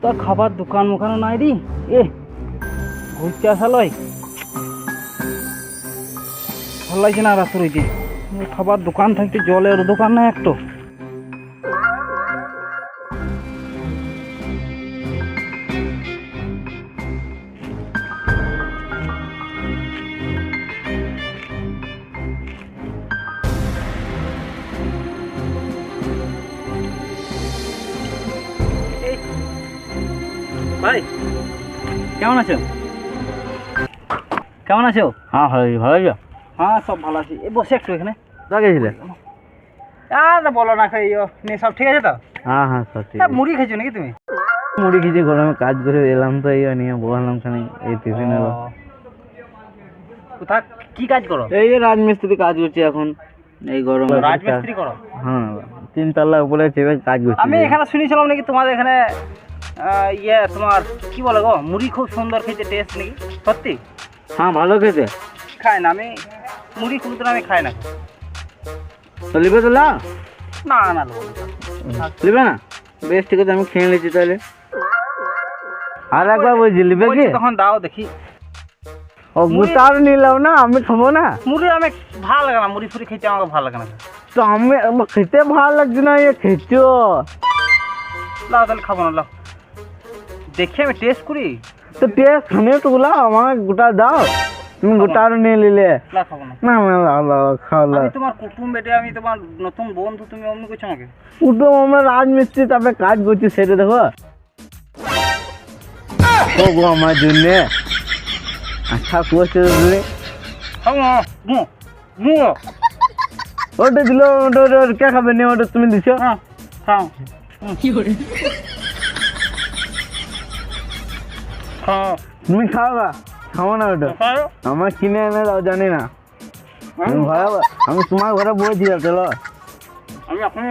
তো খাবার দোকান মোখানো নাই রে এ ঘুরতে আসা লয় ভালো লাগছে না রাস্তা রইতে খাবার দোকান থাকতে জলের দোকান না একটু ভাই কেমন আছো কেমন আছো? হ্যাঁ ভালো ভালো আছো? হ্যাঁ সব ভালো আছি এই বসে একটু এখানে কোথায় গেছিলে? বলো না খাই নে সব ঠিক আছে তো? হ্যাঁ হ্যাঁ সব ঠিক আছে। মুড়ি খাইছো নাকি তুমি? মুড়ি খেয়েছি, গরমে কাজ করে এলাম তো এই নিয়ে বললাম খানি এই টিফিন এলো। কোথা কি কাজ করো? এই যে রাজমিস্ত্রি কাজ করছি এখন এই গরমে। রাজমিস্ত্রি করো? হ্যাঁ 3 তলা উপরে চেপে কাজ করছি। আমি এখানে শুনেছিলাম নাকি তোমাদের এখানে তোমার কি বলে গো মুড়ি খুব সুন্দর খেতে টেস্ট নাকি সত্যি? হ্যাঁ ভালো খেতে। খাই না আমি মুড়ি খুব আমি খাই না। তো লিবে তো না না না লিবে না? বেশ ঠিক আছে আমি খেয়ে নিচ্ছি তাহলে। আর একবার বলছি লিবে কি? তখন দাও দেখি। ও গুতার নিলাম না, আমি খাবো না। মুড়ি আমি ভালো লাগে না, মুড়ি ফুড়ি খেতে আমাকে ভালো লাগে না। তো আমি খেতে ভালো লাগছে না, এ খেয়েছো লাও তাহলে খাবো না, লাও দেখি আমি টেস্ট করি। তো টেস্ট খানে তো গুলা আমাকে গোটা দাও, তুমি গোটা আর নিয়ে নিলে। না খাবো না। না না খাওয়া আমি তোমার কুটুম বেটে, আমি তোমার নতুন বন্ধু, তুমি অমনি করছো আমাকে। কুটুম আমরা রাজমিস্ত্রি তারপরে কাজ করছি সেটা দেখো ও গো আমার জন্য আচ্ছা করছে তুমি। খাবো না মু ওটা দিল ওটা কে খাবে নি, ওটা তুমি দিছো। হ্যাঁ খাও কি করে খাও তুমি খাওয়া খাবো না ওটা, খাও আমার কিনে এনে দাও জানি না। আমি তোমার ঘরে বসেছি চলো। আমি এখন